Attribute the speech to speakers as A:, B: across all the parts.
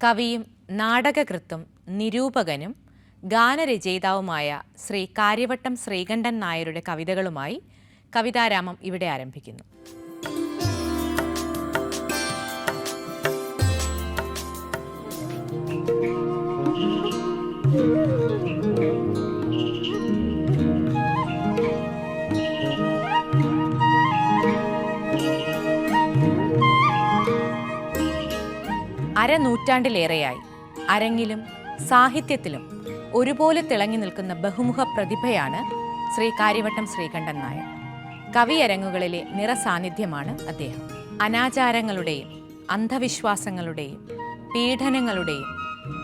A: കവിയും നാടകകൃത്തും നിരൂപകനും ഗാനരചയിതാവുമായ ശ്രീ കാര്യവട്ടം ശ്രീകണ്ഠൻ നായരുടെ കവിതകളുമായി കവിതാരാമം ഇവിടെ ആരംഭിക്കുന്നു. അരനൂറ്റാണ്ടിലേറെയായി അരങ്ങിലും സാഹിത്യത്തിലും ഒരുപോലെ തിളങ്ങി നിൽക്കുന്ന ബഹുമുഖ പ്രതിഭയാണ് ശ്രീ കാര്യവട്ടം ശ്രീകണ്ഠൻ നായർ. കവിയരങ്ങുകളിലെ നിറസാന്നിധ്യമാണ് അദ്ദേഹം. അനാചാരങ്ങളുടെയും അന്ധവിശ്വാസങ്ങളുടെയും പീഡനങ്ങളുടെയും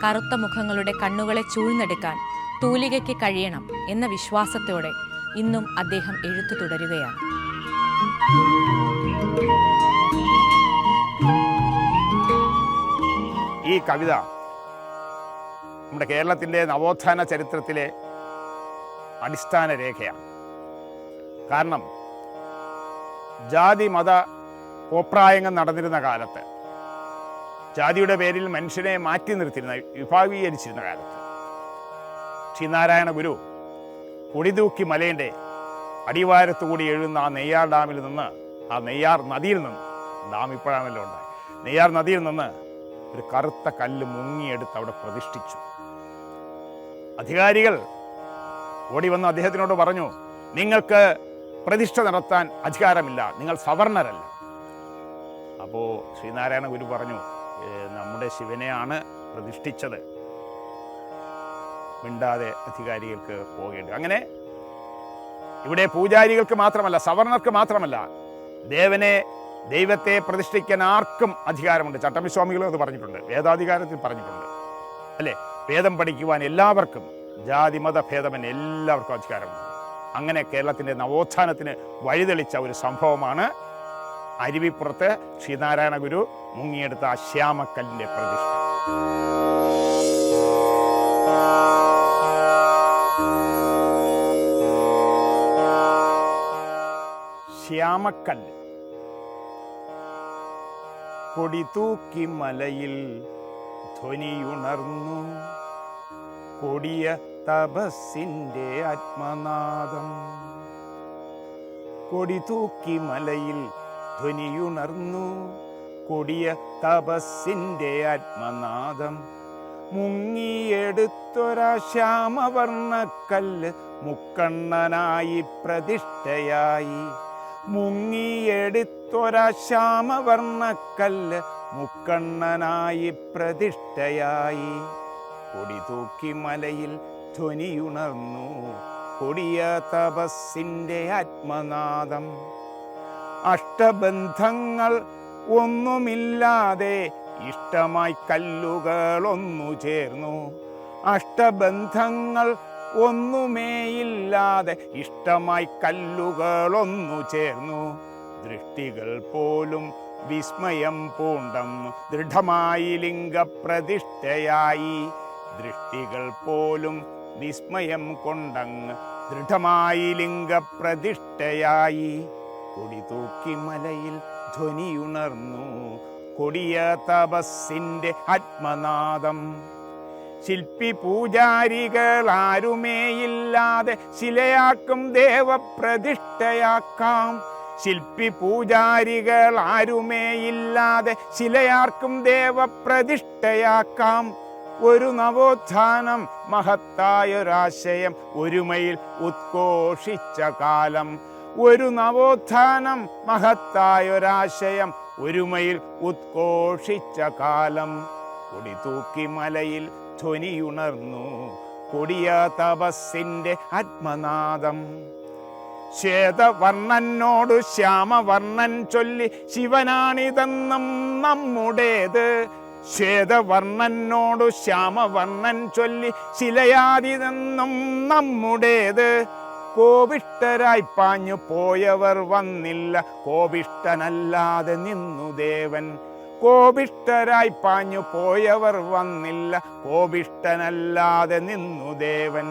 A: കറുത്ത മുഖങ്ങളുടെ കണ്ണുകളെ ചൂഴ്ന്നെടുക്കാൻ തൂലികയ്ക്ക് കഴിയണം എന്ന വിശ്വാസത്തോടെ ഇന്നും അദ്ദേഹം എഴുത്തു തുടരുകയാണ്.
B: ഈ കവിത നമ്മുടെ കേരളത്തിൻ്റെ നവോത്ഥാന ചരിത്രത്തിലെ അടിസ്ഥാന രേഖയാണ്. കാരണം ജാതി മത കോപ്രായങ്ങൾ നടന്നിരുന്ന കാലത്ത്, ജാതിയുടെ പേരിൽ മനുഷ്യനെ മാറ്റി നിർത്തിയിരുന്ന, വിഭാഗീകരിച്ചിരുന്ന കാലത്ത് ശ്രീനാരായണ ഗുരു കൊടിതൂക്കി മലേൻ്റെ അടിവാരത്തുകൂടി എഴുതുന്ന ആ നെയ്യാർ ഡാമിൽ നിന്ന്, ആ നെയ്യാർ നദിയിൽ നിന്ന്, ഡാം ഇപ്പോഴാണല്ലോ ഉണ്ടായി, നെയ്യാർ നദിയിൽ നിന്ന് ഒരു കറുത്ത കല്ല് മുങ്ങിയെടുത്ത് അവിടെ പ്രതിഷ്ഠിച്ചു. അധികാരികൾ ഓടി വന്ന് അദ്ദേഹത്തിനോട് പറഞ്ഞു, നിങ്ങൾക്ക് പ്രതിഷ്ഠ നടത്താൻ അധികാരമില്ല, നിങ്ങൾ സവർണരല്ല. അപ്പോൾ ശ്രീനാരായണ ഗുരു പറഞ്ഞു, നമ്മുടെ ശിവനെയാണ് പ്രതിഷ്ഠിച്ചത്, മിണ്ടാതെ അധികാരികൾക്ക് പോകേണ്ടത്. അങ്ങനെ ഇവിടെ പൂജാരികൾക്ക് മാത്രമല്ല, സവർണർക്ക് മാത്രമല്ല, ദൈവത്തെ പ്രതിഷ്ഠിക്കാൻ ആർക്കും അധികാരമുണ്ട്. ചട്ടമ്പിസ്വാമികളും അത് പറഞ്ഞിട്ടുണ്ട്, വേദാധികാരത്തിൽ പറഞ്ഞിട്ടുണ്ട്, അല്ലേ? വേദം പഠിക്കുവാൻ എല്ലാവർക്കും, ജാതി മത ഭേദമന്യേ എല്ലാവർക്കും അധികാരമുണ്ട്. അങ്ങനെ കേരളത്തിൻ്റെ നവോത്ഥാനത്തിന് വഴിതെളിച്ച ഒരു സംഭവമാണ് അരുവിപ്പുറത്ത് ശ്രീനാരായണ ഗുരു മുങ്ങിയെടുത്ത ആ ശ്യാമക്കല്ലിൻ്റെ പ്രതിഷ്ഠ. ശ്യാമക്കല്ല് കൊടിതൂക്കി മലയിൽ ധ്വനിയുണർന്നു, കൊടിയ തപസ്സിൻ്റെ ആത്മനാദം. കൊടിതൂക്കി മലയിൽ ധ്വനിയുണർന്നു, കൊടിയ തപസ്സിൻ്റെ ആത്മനാദം. മുങ്ങിയെടുത്തൊരാ ശ്യാമവർണ്ണക്കല്ല് മുക്കണ്ണനായി പ്രതിഷ്ഠയായി. മുങ്ങിയെടുത്തൊരാ ശ്യാമവർണ്ണക്കല്ല് മുക്കണ്ണനായി പ്രതിഷ്ഠയായി. കൊടിതൂക്കി മലയിൽ ധ്വനിയുണർന്നു, കൊടിയ തപസ്സിൻ്റെ ആത്മനാദം. അഷ്ടബന്ധങ്ങൾ ഒന്നുമില്ലാതെ ഇഷ്ടമായി കല്ലുകളൊന്നു ചേർന്നു. അഷ്ടബന്ധങ്ങൾ ഒന്നുമേയില്ലാതെ ഇഷ്ടമായി കല്ലുകളൊന്നു ചേർന്നു. ദൃഷ്ടികൾ പോലും വിസ്മയം പൂണ്ടെന്നു ദൃഢമായി ലിംഗപ്രതിഷ്ഠയായി. ദൃഷ്ടികൾ പോലും വിസ്മയം കൊണ്ടങ്ങ് ദൃഢമായി ലിംഗപ്രതിഷ്ഠയായി. കൊടിതൂക്കി മലയിൽ ധ്വനിയുണർന്നു, കൊടിയ തപസ്സിൻ്റെ ആത്മനാദം. ശില്പി പൂജാരികൾ ആരുമേയില്ലാതെ ശിലയാക്കും ദേവപ്രതിഷ്ഠയാക്കാം. ശില്പി പൂജാരികൾ ആരുമേയില്ലാതെ ശിലയാർക്കും ദേവപ്രതിഷ്ഠയാക്കാം. ഒരു നവോത്ഥാനം മഹത്തായൊരാശയം ഒരുമയിൽ ഉദ്ഘോഷിച്ച കാലം. ഒരു നവോത്ഥാനം മഹത്തായൊരാശയം ഒരുമയിൽ ഉദ്ഘോഷിച്ച കാലം. കൊടിതൂക്കി മലയിൽ ധ്വനിയുണർന്നു, കൊടിയ തപസ്സിൻ്റെ ആത്മനാദം. ശ്വേതവർണ്ണനോട് ശ്യാമവർണ്ണൻ ചൊല്ലി ശിവനാണിതെന്നും നമ്മുടേത്. ശ്വേതവർണ്ണനോട് ശ്യാമവർണ്ണൻ ചൊല്ലി ശിലയാതിതെന്നും നമ്മുടേത്. കോപിഷ്ടരായി പാഞ്ഞു പോയവർ വന്നില്ല, കോപിഷ്ടനല്ലാതെ നിന്നു ദേവൻ. കോപിഷ്ടരായി പാഞ്ഞു പോയവർ വന്നില്ല, കോപിഷ്ടനല്ലാതെ നിന്നു ദേവൻ.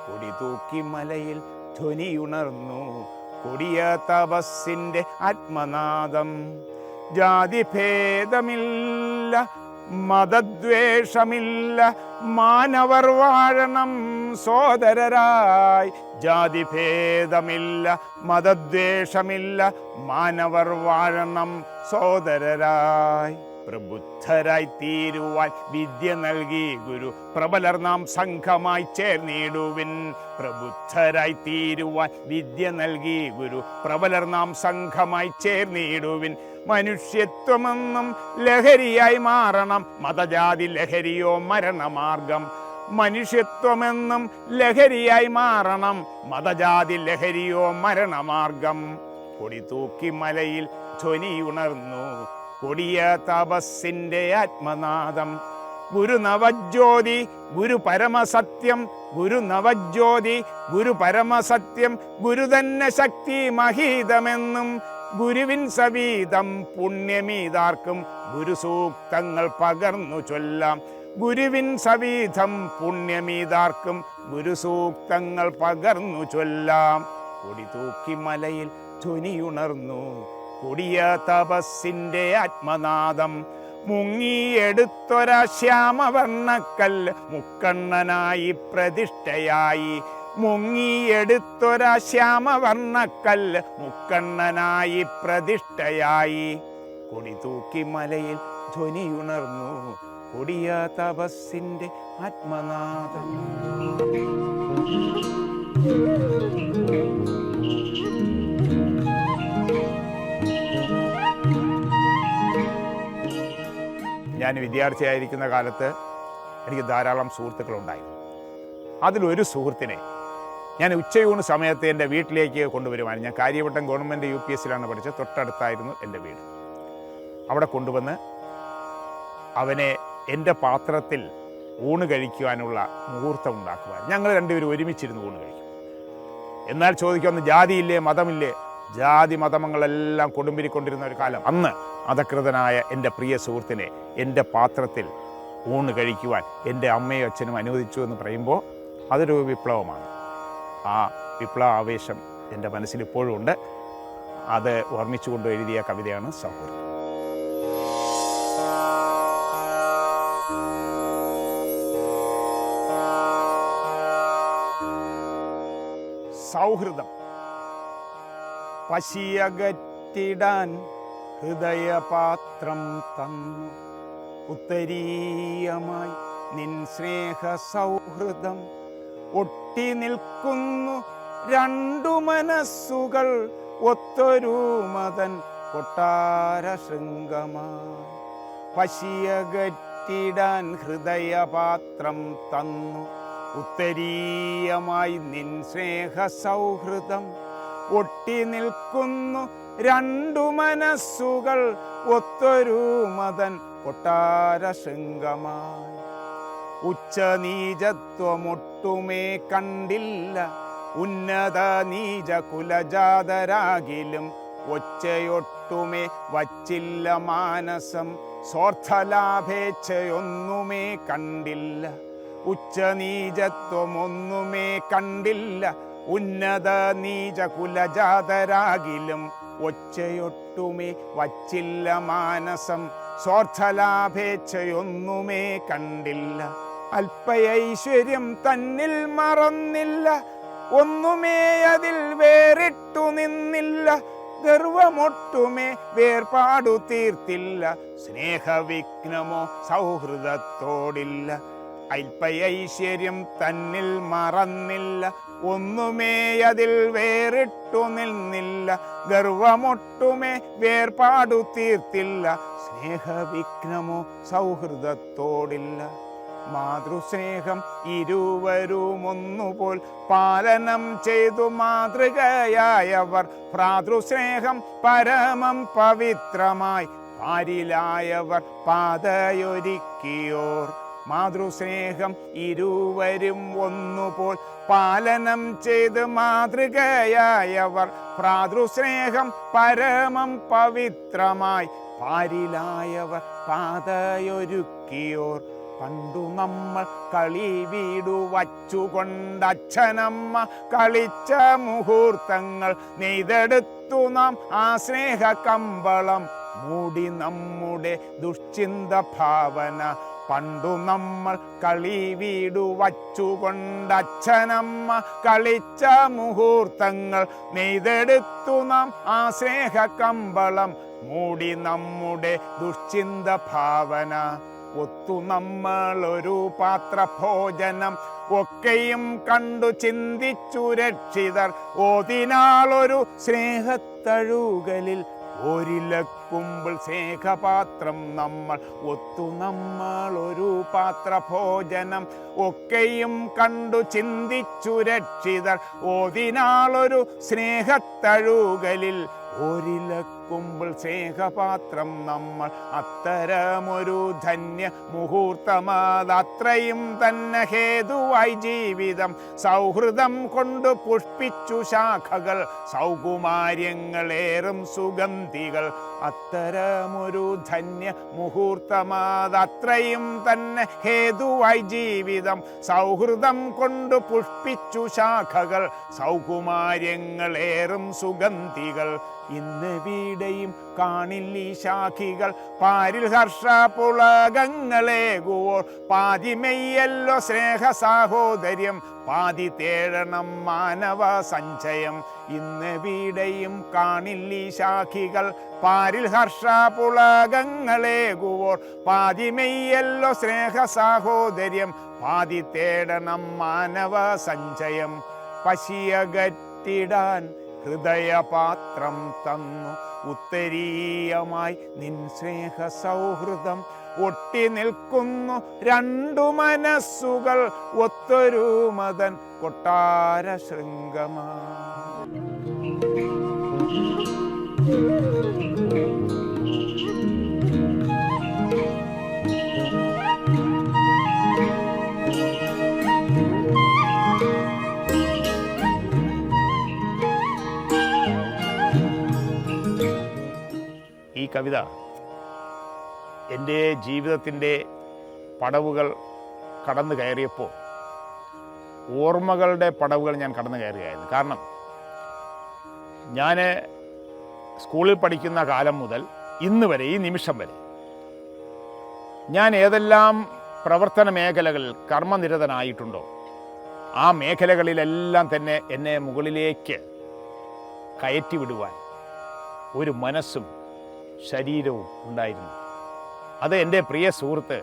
B: കൊടിതൂക്കി മലയിൽ ധ്വനിയുണർന്നു, കൊടിയ തപസ്സിൻ്റെ ആത്മനാദം. ജാതിഭേദമില്ല, മതദ്വേഷമില്ല, മാനവർ വാഴണം സോദരരായി. ജാതിഭേദമില്ല, മതദ്വേഷമില്ല, മാനവർ വാഴണം സോദരരായി. പ്രബുദ്ധരായി തീരുവാൻ വിദ്യ നൽകി ഗുരു, പ്രബലർ നാം സംഘമായി ചേർന്നിടുവിൻ. പ്രബുദ്ധരായി തീരുവാൻ വിദ്യ നൽകി ഗുരു, പ്രബലർ നാം സംഘമായി ചേർന്നിടുവിൻ. മനുഷ്യത്വമെന്നും ലഹരിയായി മാറണം, മതജാതി ലഹരിയോ മരണമാർഗം. മനുഷ്യത്വമെന്നും ലഹരിയായി മാറണം, മതജാതി ലഹരിയോ മരണമാർഗം. കൊടി തൂക്കി മലയിൽ ധ്വനിയുണർന്നു കൊടിയ തപസ്സിന്റെ ആത്മനാദം. ഗുരു നവജ്യോതി ഗുരു പരമസത്യം, ഗുരു നവജ്യോതി ഗുരു പരമസത്യം. ഗുരു തന്നെ ശക്തി മഹീതമെന്നും ഗുരുവിൻ സവീതം പുണ്യമീതാർക്കും ഗുരുസൂക്തങ്ങൾ പകർന്നു ചൊല്ലാം. ഗുരുവിൻ സവീതം പുണ്യമീതാർക്കും ഗുരുസൂക്തങ്ങൾ പകർന്നു ചൊല്ലാം. കൊടി തൂക്കി മലയിൽ ധ്വനിയുണർന്നു കൊടിയ തപസ്സിന്റെ ആത്മനാദം. മുങ്ങിയെടുത്തൊര ശ്യാമവർണ്ണക്കല്ല് മുക്കണ്ണനായി പ്രതിഷ്ഠയായി. മുങ്ങിയെടുത്തൊര ശ്യാമവർണ്ണക്കല്ല് മുക്കണ്ണനായി പ്രതിഷ്ഠയായി. കൊടി തൂക്കി മലയിൽ ധ്വനിയുണർന്നു കൊടിയ തപസ്സിന്റെ ആത്മനാദം. ഞാൻ വിദ്യാർത്ഥിയായിരിക്കുന്ന കാലത്ത് എനിക്ക് ധാരാളം സുഹൃത്തുക്കളുണ്ടായിരുന്നു. അതിലൊരു സുഹൃത്തിനെ ഞാൻ ഉച്ചയൂണ് സമയത്ത് എൻ്റെ വീട്ടിലേക്ക് കൊണ്ടുവരുവാൻ, ഞാൻ കാര്യവട്ടം ഗവൺമെൻറ് UPSലാണ് പഠിച്ചത്, തൊട്ടടുത്തായിരുന്നു എൻ്റെ വീട്. അവിടെ കൊണ്ടുവന്ന് അവനെ എൻ്റെ പാത്രത്തിൽ ഊണ് കഴിക്കുവാനുള്ള മുഹൂർത്തം ഉണ്ടാക്കുവാൻ ഞങ്ങൾ രണ്ടുപേരും ഒരുമിച്ചിരുന്ന് ഊണ് കഴിക്കും. എന്നാൽ ചോദിക്കുന്ന ജാതിയില്ലേ, മതമില്ലേ? ജാതി മതങ്ങളെല്ലാം കൊടുമ്പിരിക്കൊണ്ടിരുന്ന ഒരു കാലം. അന്ന് അധകൃതനായ എൻ്റെ പ്രിയ സുഹൃത്തിനെ എൻ്റെ പാത്രത്തിൽ ഊണ് കഴിക്കുവാൻ എൻ്റെ അമ്മയും അച്ഛനും അനുവദിച്ചു എന്ന് പറയുമ്പോൾ അതൊരു വിപ്ലവമാണ്. ആ വിപ്ലവ ആവേശം എൻ്റെ മനസ്സിൽ ഇപ്പോഴും ഉണ്ട്. അത് ഓർമ്മിച്ചുകൊണ്ട് എഴുതിയ കവിതയാണ് സൗഹൃദം. സൗഹൃദം പശിയകറ്റിടാൻ ഹൃദയപാത്രം തന്നു, ഉത്തരീയമായി നിൻ സ്നേഹ സൗഹൃദം. ഒട്ടി നിൽക്കുന്നു രണ്ടു മനസ്സുകൾ, ഒത്തൊരു മതൻ കൊട്ടാര ശൃംഗമായി. പശിയകറ്റിടാൻ ഹൃദയപാത്രം തന്നു, ഉത്തരീയമായി നിൻ സ്നേഹ സൗഹൃദം. ഒട്ടി നിൽക്കുന്നു രണ്ടു മനസ്സുകൾ, ഒത്തൊരു മതൻ കൊട്ടാര ശൃംഗമായി. ഉച്ചനീചത്വമൊട്ടുമേ കണ്ടില്ല, ഉന്നത നീച കുലജാതരാകിലും ഒച്ചയൊട്ടുമേ വച്ചില്ല മാനസം. സ്വാർത്ഥലാഭേച്ഛയൊന്നുമേ കണ്ടില്ല, ഉച്ചനീചത്വമൊന്നുമേ കണ്ടില്ല, ഉന്നത നീച കുലജാതരാകിലും ഒച്ചയൊട്ടുമേ വച്ചില്ല മാനസം. സ്വാർത്ഥലാഭേച്ഛയൊന്നുമേ കണ്ടില്ല. അല്പൈശ്വര്യം തന്നിൽ മറന്നില്ല, ഒന്നുമേ അതിൽ വേറിട്ടു നിന്നില്ല. ഗർവമൊട്ടുമേ വേർപാടു തീർത്തില്ല, സ്നേഹവിഘ്നമോ സൗഹൃദത്തോടില്ല. അല്പൈശ്വര്യം തന്നിൽ മറന്നില്ല, ഒന്നുമേ അതിൽ വേറിട്ടു നിന്നില്ല. ഗർവമൊട്ടുമേ വേർപാടു തീർത്തില്ല, സ്നേഹവിഘ്നമോ സൗഹൃദത്തോടില്ല. മാതൃസ്നേഹം ഇരുവരും ഒന്നുപോൽ പാലനം ചെയ്തു മാതൃകയായവർ. ഭ്രാതൃസ്നേഹം പരമം പവിത്രമായി പാരിലായവർ പാതയൊരുക്കിയോർ. മാതൃസ്നേഹം ഇരുവരും ഒന്നുപോൽ പാലനം ചെയ്ത് മാതൃകയായവർ. ഭ്രാതൃസ്നേഹം പരമം പവിത്രമായി പാരിലായവർ പാതയൊരുക്കിയോർ. പണ്ടു നമ്മൾ കളി വീടു വച്ചുകൊണ്ടച്ഛനമ്മ കളിച്ച മുഹൂർത്തങ്ങൾ നെയ്തെടുത്തു നാം ആ സ്നേഹ കമ്പളം മൂടി നമ്മുടെ ദുശ്ചിന്ത ഭാവന. പണ്ടു നമ്മൾ കളി വീടു വച്ചുകൊണ്ടച്ഛനമ്മ കളിച്ച മുഹൂർത്തങ്ങൾ നെയ്തെടുത്തു നാം ആ സ്നേഹ കമ്പളം. മൂടി നമ്മുടെ ദുശ്ചിന്ത ഭാവന. ഒത്തു നമ്മളൊരു പാത്രഭോജനം ഒക്കെയും കണ്ടു ചിന്തിച്ചു രക്ഷിതർ. ഓതിനാളൊരു സ്നേഹത്തഴുകലിൽ ഒരിലക്കുമ്പോൾ സ്നേഹപാത്രം നമ്മൾ. ഒത്തു നമ്മളൊരു പാത്രഭോജനം ഒക്കെയും കണ്ടു ചിന്തിച്ചു രക്ഷിതർ. ഓതിനാളൊരു സ്നേഹത്തഴുകലിൽ ഒരിലക്കുമ്പോൾ സ്നേഹപാത്രം നമ്മൾ. അത്തരമൊരു ധന്യ മുഹൂർത്തമതത്രയും തന്നെ ഹേതുവായി ജീവിതം. സൗഹൃദം കൊണ്ട് പുഷ്പിച്ചു ശാഖകൾ സൗകുമാര്യങ്ങളേറും സുഗന്ധികൾ. അത്തരമൊരു ധന്യ മുഹൂർത്തമതത്രയും തന്നെ ഹേതുവായി ജീവിതം. സൗഹൃദം കൊണ്ട് പുഷ്പിച്ചു ശാഖകൾ സൗകുമാര്യങ്ങളേറും സുഗന്ധികൾ. ഇന്ന് വീടയും കാണില്ലീ ശാഖികൾ പാരിൽ ഹർഷ പുളകങ്ങളേകുവോർ. പാതിമെയ്യല്ലോ സ്നേഹ സാഹോദര്യം പാതി തേടണം മാനവ സഞ്ചയം. ഇന്ന് വീടയും കാണില്ലീ ശാഖികൾ പാരിൽ ഹർഷ പുളകങ്ങളേകുവോർ. പാതിമെയ്യല്ലോ സ്നേഹ സാഹോദര്യം പാതി തേടണം മാനവ സഞ്ചയം. പശിയകറ്റിടാൻ ഹൃദയപാത്രം തന്നു ഉത്തരീയമായി നിൻ സ്നേഹ സൗഹൃദം. ഒട്ടി നിൽക്കുന്നു രണ്ടു മനസ്സുകൾ ഒത്തൊരു മദൻ കൊട്ടാര ശൃംഗമാ. ഈ കവിത എൻ്റെ ജീവിതത്തിൻ്റെ പടവുകൾ കടന്നു കയറിയപ്പോൾ ഓർമ്മകളുടെ പടവുകൾ ഞാൻ കടന്നു കയറുകയായിരുന്നു. കാരണം ഞാൻ സ്കൂളിൽ പഠിക്കുന്ന കാലം മുതൽ ഇന്ന് വരെ, ഈ നിമിഷം വരെ ഞാൻ ഏതെല്ലാം പ്രവർത്തന മേഖലകളിൽ കർമ്മനിരതനായിട്ടുണ്ടോ ആ മേഖലകളിലെല്ലാം തന്നെ എന്നെ മുകളിലേക്ക് കയറ്റിവിടുവാൻ ഒരു മനസ്സും ശരീരവും ഉണ്ടായിരുന്നു. അത് എൻ്റെ പ്രിയ സുഹൃത്ത്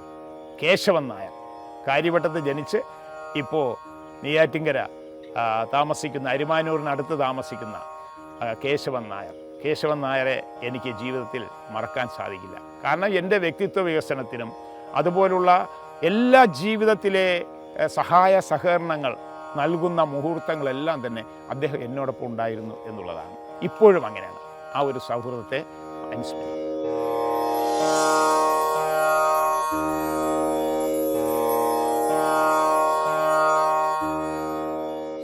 B: കേശവൻ നായർ, കാര്യവട്ടത്ത് ജനിച്ച് ഇപ്പോൾ നെയ്യാറ്റിങ്കര താമസിക്കുന്ന, അരിമാനൂരിനടുത്ത് താമസിക്കുന്ന കേശവൻ നായർ. കേശവൻ നായരെ എനിക്ക് ജീവിതത്തിൽ മറക്കാൻ സാധിക്കില്ല. കാരണം എൻ്റെ വ്യക്തിത്വ വികസനത്തിനും അതുപോലുള്ള എല്ലാ ജീവിതത്തിലെ സഹായ സഹകരണങ്ങൾ നൽകുന്ന മുഹൂർത്തങ്ങളെല്ലാം തന്നെ അദ്ദേഹം എന്നോടൊപ്പം ഉണ്ടായിരുന്നു എന്നുള്ളതാണ്. ഇപ്പോഴും അങ്ങനെയാണ്. ആ ഒരു സൗഹൃദത്തെ അനുസ്മരിക്കും.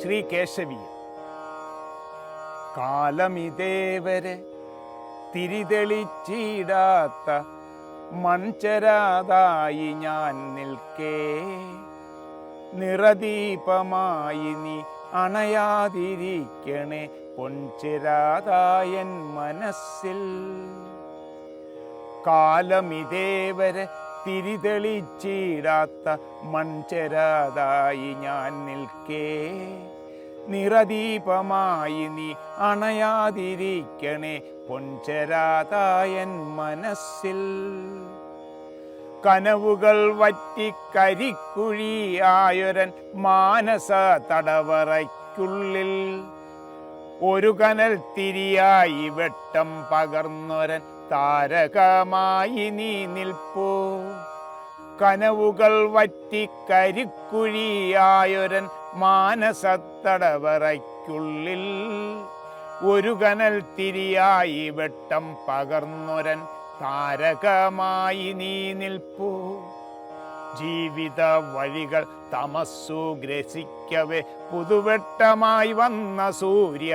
B: ശ്രീ കേശവി. കാലമിതേവരെ തിരിതെളിച്ചിടാത്ത മൺചരാതായി ഞാൻ നിൽക്കേ, നിറദീപമായി നീ അണയാതിരിക്കണേ പൊൻചിരാതായൻ മനസ്സിൽ. കാലമിതേവരെ തിരിതെളിച്ചിടാത്ത മൺചരാതായി ഞാൻ നിൽക്കേ, നിറദീപമായി നീ അണയാതിരിക്കണേ പൊൻചരാതായൻ മനസ്സിൽ. കനവുകൾ വറ്റിക്കരിക്കുഴിയായൊരൻ മാനസ തടവറയ്ക്കുള്ളിൽ ഒരു കനൽ തിരിയായി വെട്ടം പകർന്നൊരൻ താരകമായി നീ നിൽപ്പൂ. കനവുകൾ വറ്റിക്കരിക്കുഴിയായൊരൻ മാനസത്തടവറയ്ക്കുള്ളിൽ ഒരു കനൽ തിരിയായി വെട്ടം പകർന്നൊരൻ താരകമായി നീ നിൽപ്പൂ. ജീവിത വഴികൾ തമസ്സു ഗ്രസിക്കവേ പുതുവെട്ടമായി വന്ന സൂര്യ.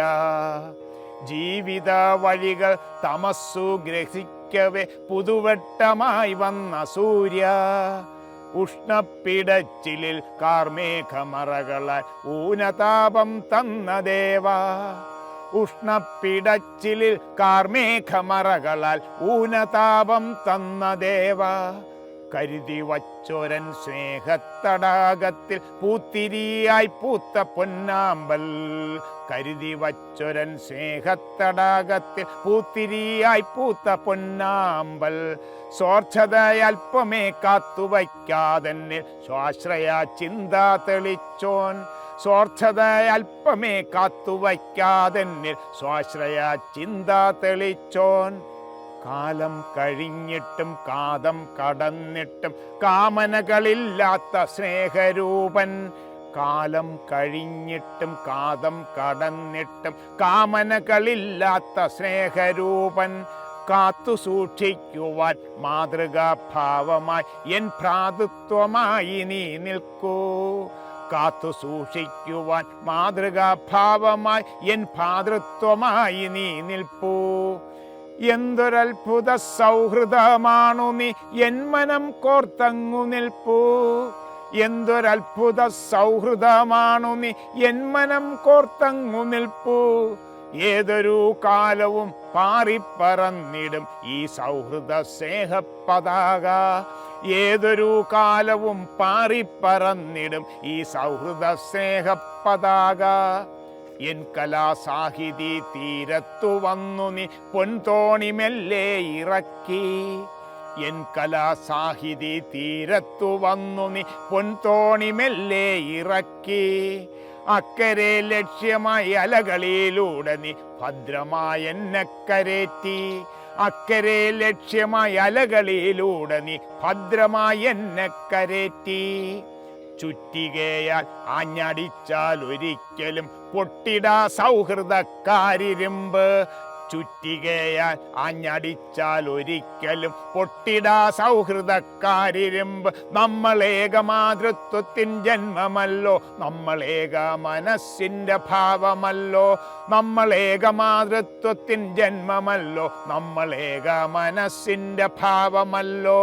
B: ജീവിത വഴികൾ തമസ്സു ഗ്രസിക്കവേ പുതുവെട്ടമായി വന്ന സൂര്യ. ഉഷ്ണപ്പിടച്ചിലിൽ കാർമേഘമറകളാൽ ഊനതാപം തന്ന ദേവ. ഉഷ്ണപ്പിടച്ചിലിൽ കാർമേഘമറകളാൽ ഊനതാപം തന്ന ദേവ, കരുതി വച്ചൊരൻ സ്നേഹത്തടാകത്തിൽ പൂത്തിരിയായി പൂത്ത പൊന്നാമ്പൽ, കരുതി വച്ചൊരൻ സ്നേഹത്തടാകത്തിൽ പൂത്തിരിയായി പൂത്ത പൊന്നാമ്പൽ, സ്വാർത്ഥതയൽപ്പമേ കാത്തുവയ്ക്കാതെന്നിൽ സ്വാശ്രയ ചിന്ത തെളിച്ചോൻ, സ്വാർത്ഥതയൽപ്പമേ കാത്തുവയ്ക്കാതെന്നിൽ സ്വാശ്രയ ചിന്ത തെളിച്ചോൻ. കാലം കഴിഞ്ഞിട്ടും കാതം കടന്നിട്ടും കാമനകളില്ലാത്ത സ്നേഹരൂപൻ, കാലം കഴിഞ്ഞിട്ടും കാതം കടന്നിട്ടും കാമനകളില്ലാത്ത സ്നേഹരൂപൻ, കാത്തു സൂക്ഷിക്കുവാൻ മാതൃകാഭാവമായി എൻ ഭ്രാതൃത്വമായി നീ നിൽക്കൂ, കാത്തു സൂക്ഷിക്കുവാൻ മാതൃകാഭാവമായി എൻ ഭ്രാതൃത്വമായി നീ നിൽപ്പൂ. എന്തൊരത്ഭുത സൗഹൃദമാണു നീ എൻ മനം കോർത്തങ്ങു നിൽപ്പൂ, എന്തൊരത്ഭുത സൗഹൃദമാണു നീ എൻ മനം കോർത്തങ്ങു നിൽപ്പൂ. ഏതൊരു കാലവും പാറിപ്പറന്നിടും ഈ സൗഹൃദ സ്നേഹപതാക, ഏതൊരു കാലവും പാറിപ്പറന്നിടും ഈ സൗഹൃദ സ്നേഹപതാക. എൻ കലാസാഹിതി തീരത്തു വന്നു നീ പൊൻതോണി മെല്ലെ ഇറക്കി, എൻ കലാസാഹിതി തീരത്തു വന്നു നീ പൊൻതോണി മെല്ലെ ഇറക്കി. അക്കരെ ലക്ഷ്യമായി അലകളിലൂടെ നീ ഭദ്രമായി എന്നെ കരേറ്റി, അക്കരെ ലക്ഷ്യമായി അലകളിലൂടെ നീ ഭദ്രമായി എന്നെ കരേറ്റി. ചുറ്റികയാൽ ആഞ്ഞടിച്ചാൽ ഒരിക്കലും പൊട്ടിടാ സൗഹൃദക്കാരിരുമ്പ്, ചുറ്റികയാൽ ആഞ്ഞടിച്ചാൽ ഒരിക്കലും പൊട്ടിടാ സൗഹൃദക്കാരിരുമ്പ്. നമ്മളേകമാതൃത്വത്തിൻ ജന്മമല്ലോ, നമ്മളേക മനസ്സിൻ്റെ ഭാവമല്ലോ, നമ്മളേകമാതൃത്വത്തിൻ ജന്മമല്ലോ, നമ്മളേക മനസ്സിൻ്റെ ഭാവമല്ലോ.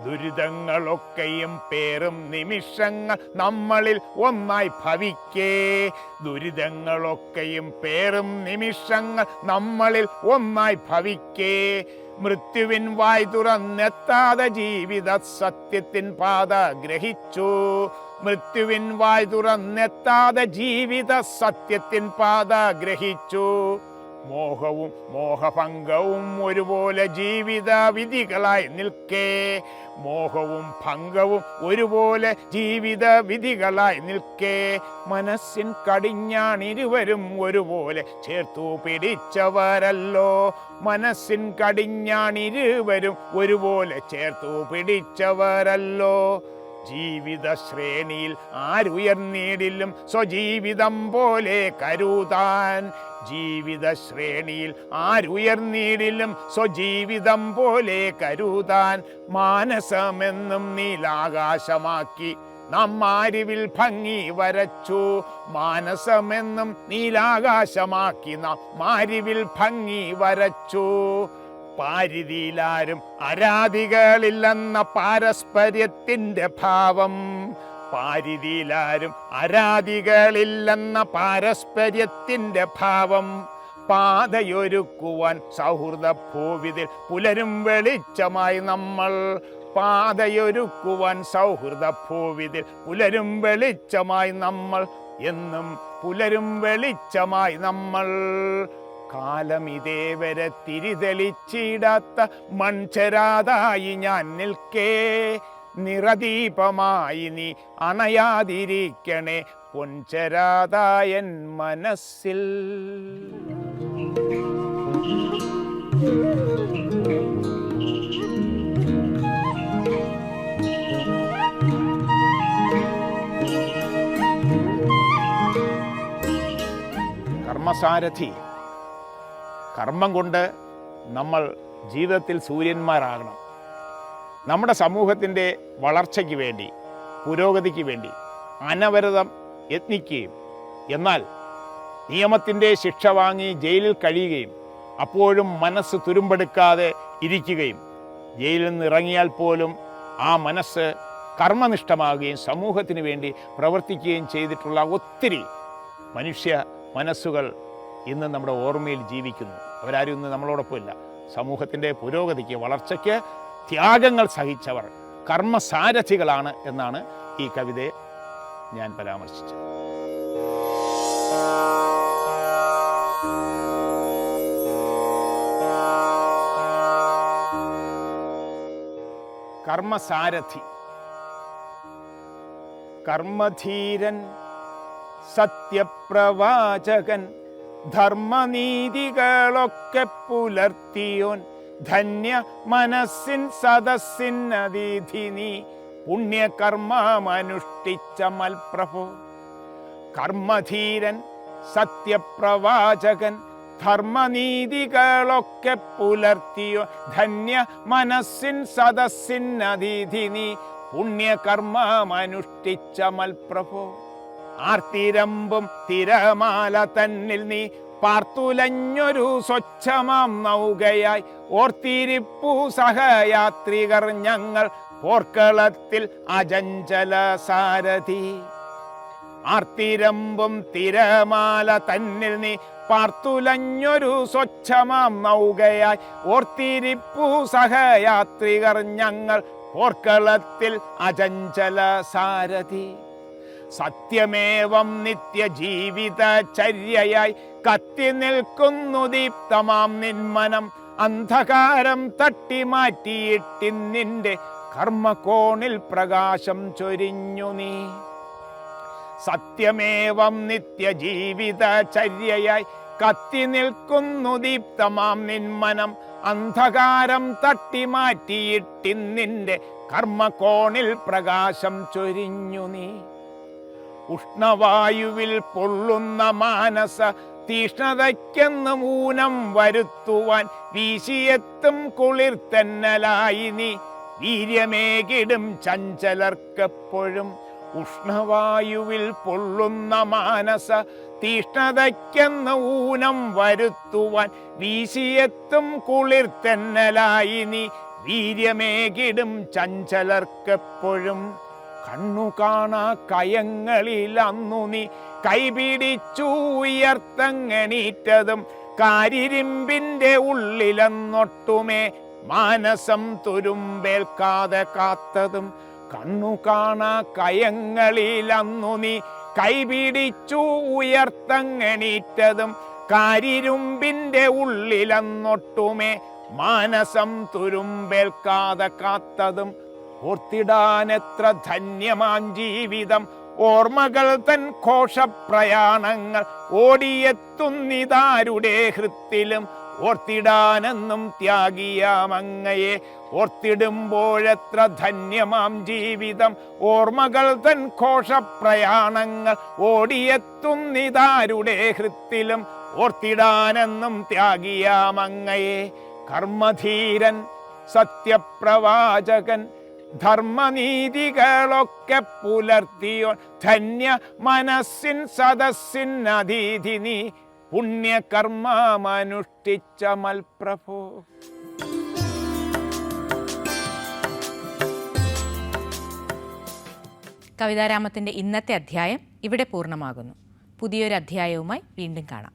B: ദുരിതങ്ങളൊക്കെയും പേറും നിമിഷങ്ങൾ നമ്മളിൽ ഒന്നായി ഭവിക്കേ, ദുരിതങ്ങളൊക്കെയും പേറും നിമിഷങ്ങൾ നമ്മളിൽ ഒന്നായി ഭവിക്കേ. മൃത്യുവിൻ വായ് തുറന്നെത്താതെ ജീവിത സത്യത്തിൻ പാത ഗ്രഹിച്ചു, മൃത്യുവിൻ വായ് തുറന്നെത്താതെ ജീവിത സത്യത്തിൻ പാത ഗ്രഹിച്ചു. മോഹവും മോഹഭംഗവും ഒരുപോലെ ജീവിത വിധികളായി നിൽക്കേ, മോഹവും ഭംഗവും ഒരുപോലെ ജീവിത വിധികളായി നിൽക്കേ. മനസ്സിൻ കടിഞ്ഞാണിരുവരും ഒരുപോലെ ചേർത്തു പിടിച്ചവരല്ലോ, മനസ്സിൻ കടിഞ്ഞാണിരുവരും ഒരുപോലെ ചേർത്തു പിടിച്ചവരല്ലോ. ജീവിത ശ്രേണിയിൽ ആരുയർന്നീടിലും സ്വജീവിതം പോലെ കരുതാൻ, ജീവിത ശ്രേണിയിൽ ആരുയർന്നീടിലും സ്വജീവിതം പോലെ കരുതാൻ. മാനസമെന്നും നീലാകാശമാക്കി നാം മാരിവിൽ ഭംഗി വരച്ചു, മാനസമെന്നും നീലാകാശമാക്കി നാം മാരിവിൽ ഭംഗി വരച്ചു. പാരിതിയിലാരും ആരാധികളില്ലെന്ന പാരസ്പര്യത്തിൻ്റെ ഭാവം, പാരിതിയിലാരും ആരാധികളില്ലെന്ന പാരസ്പര്യത്തിൻ്റെ ഭാവം. പാതയൊരുക്കുവാൻ സൗഹൃദ ഭൂവിതിൽ പുലരും വെളിച്ചമായി നമ്മൾ, പാതയൊരുക്കുവാൻ സൗഹൃദ ഭൂവിതിൽ പുലരും വെളിച്ചമായി നമ്മൾ, എന്നും പുലരും വെളിച്ചമായി നമ്മൾ. കാലം ഇതേവരെ തിരിതെളിച്ചിടാത്ത മൺചരാതായി ഞാൻ നിൽക്കേ, നിറദീപമായി നീ അണയാതിരിക്കണേ പൊൻചരാതായൻ മനസ്സിൽ. കർമ്മസാരഥി, കർമ്മം കൊണ്ട് നമ്മൾ ജീവിതത്തിൽ സൂര്യന്മാരാകണം. നമ്മുടെ സമൂഹത്തിൻ്റെ വളർച്ചയ്ക്ക് വേണ്ടി, പുരോഗതിക്ക് വേണ്ടി അനവരതം യത്നിക്കുകയും എന്നാൽ നിയമത്തിൻ്റെ ശിക്ഷ വാങ്ങി ജയിലിൽ കഴിയുകയും അപ്പോഴും മനസ്സ് തുരുമ്പെടുക്കാതെ ഇരിക്കുകയും ജയിലിൽ നിന്ന് ഇറങ്ങിയാൽ പോലും ആ മനസ്സ് കർമ്മനിഷ്ഠമാകുകയും സമൂഹത്തിന് വേണ്ടി പ്രവർത്തിക്കുകയും ചെയ്തിട്ടുള്ള ഒത്തിരി മനുഷ്യ മനസ്സുകൾ ഇന്ന് നമ്മുടെ ഓർമ്മയിൽ ജീവിക്കുന്നു. അവരാരും ഇന്ന് നമ്മളോടൊപ്പം ഇല്ല. സമൂഹത്തിൻ്റെ പുരോഗതിക്ക്, വളർച്ചയ്ക്ക് ത്യാഗങ്ങൾ സഹിച്ചവർ കർമ്മസാരഥികളാണ് എന്നാണ് ഈ കവിതയെ ഞാൻ പരാമർശിച്ചത്. കർമ്മസാരഥി. കർമ്മധീരൻ, സത്യപ്രവാചകൻ, ധർമ്മനീതികളൊക്കെ പുലർത്തിയോൻ, ധന്യ മനസ്സിൻ സദസ്സിൻ അതീധി നീ, പുണ്യകർമ്മമനുഷ്ഠിച്ച മൽപ്രഭോ. കർമ്മധീരൻ, സത്യപ്രവാചകൻ, ധർമ്മനീതികളൊക്കെ പുലർത്തിയോ, ധന്യ മനസ്സിൻ സദസ്സിൻ അതീധി നീ, പുണ്യകർമ്മമനുഷ്ഠിച്ച മൽപ്രഭോ. ആർത്തിരമ്പും തിരമാല തന്നിൽ നീ പാർത്തുലഞ്ഞൊരു സ്വച്ഛമാം നൗകയായി, ഓർത്തിരിപ്പു സഹയാത്രികർ ഞങ്ങൾ പോർക്കളത്തിൽ അചഞ്ചല സാരഥി. ആർത്തിരമ്പും തിരമാല തന്നിൽ നീ പാർത്തുലഞ്ഞൊരു സ്വച്ഛമാം നൗകയായി, ഓർത്തിരിപ്പു സഹയാത്രികർ ഞങ്ങൾ പോർക്കളത്തിൽ അചഞ്ചല സാരഥി. സത്യമേവം നിത്യജീവിതചര്യയായി കത്തി നിൽക്കുന്നു ദീപ്തമാം നിന്മനം, അന്ധകാരം തട്ടിമാറ്റിയിട്ടിന്നിൻ്റെ കർമ്മകോണിൽ പ്രകാശം ചൊരിഞ്ഞു നീ. സത്യമേവം നിത്യജീവിതചര്യയായി കത്തി നിൽക്കുന്നു ദീപ്തമാം നിന്മനം, അന്ധകാരം തട്ടിമാറ്റിയിട്ടിന്നിൻ്റെ കർമ്മകോണിൽ പ്രകാശം ചൊരിഞ്ഞു നീ. ഉഷ്ണവായുവിൽ പൊള്ളുന്ന മാനസ തീഷ്ണതയ്ക്കെന്ന് ഊനം വരുത്തുവാൻ വീശിയെത്തും കുളിർത്തന്നലായി നീ, വീര്യമേകിടും ചഞ്ചലർക്കെപ്പോഴും. ഉഷ്ണവായുവിൽ പൊള്ളുന്ന മാനസ തീഷ്ണതയ്ക്കെന്ന് ഊനം വരുത്തുവാൻ വീശിയെത്തും കുളിർത്തന്നലായി നീ, വീര്യമേകിടും ചഞ്ചലർക്കെപ്പോഴും. കണ്ണു കാണാ കയങ്ങളിൽ അന്നു നീ കൈപിടിച്ചു ഉയർത്തങ്ങണീറ്റതും, കാരിരുമ്പിൻ്റെ ഉള്ളിലെന്നൊട്ടുമേ മാനസം തുരുമ്പേൽക്കാതെ കാത്തതും. കണ്ണു കാണാ കയങ്ങളിൽ അന്നു നീ കൈപിടിച്ചു ഉയർത്തങ്ങണീറ്റതും, കാരിരുമ്പിൻ്റെ ഉള്ളിലെന്നൊട്ടുമേ മാനസം തുരുമ്പേൽക്കാതെ കാത്തതും. ഓർത്തിടാനെത്ര ധന്യമാം ജീവിതം, ഓർമ്മകൾ തൻ ഘോഷപ്രയാണങ്ങൾ ഓടിയെത്തുന്നിതാരുടെ ഹൃത്തിലും, ഓർത്തിടാനെന്നും ത്യാഗിയാമങ്ങയെ. ഓർത്തിടുമ്പോഴെത്ര ധന്യമാം ജീവിതം, ഓർമ്മകൾ തൻ ഘോഷപ്രയാണങ്ങൾ ഓടിയെത്തുന്നിതാരുടെ ഹൃത്തിലും, ഓർത്തിടാനെന്നും ത്യാഗിയാമങ്ങയെ. കർമ്മധീരൻ, സത്യപ്രവാചകൻ, ധർമ്മനീതികളൊക്കെ പുലർത്തിയോൻ, ധന്യ മനസ്സിൻ സദസ്സിൻ അതീധി നീ, പുണ്യകർമ്മമനുഷ്ഠിച്ച മൽപ്രഭോ.
A: കവിതാരാമത്തിൻ്റെ ഇന്നത്തെ അധ്യായം ഇവിടെ പൂർണ്ണമാകുന്നു. പുതിയൊരു അധ്യായവുമായി വീണ്ടും കാണാം.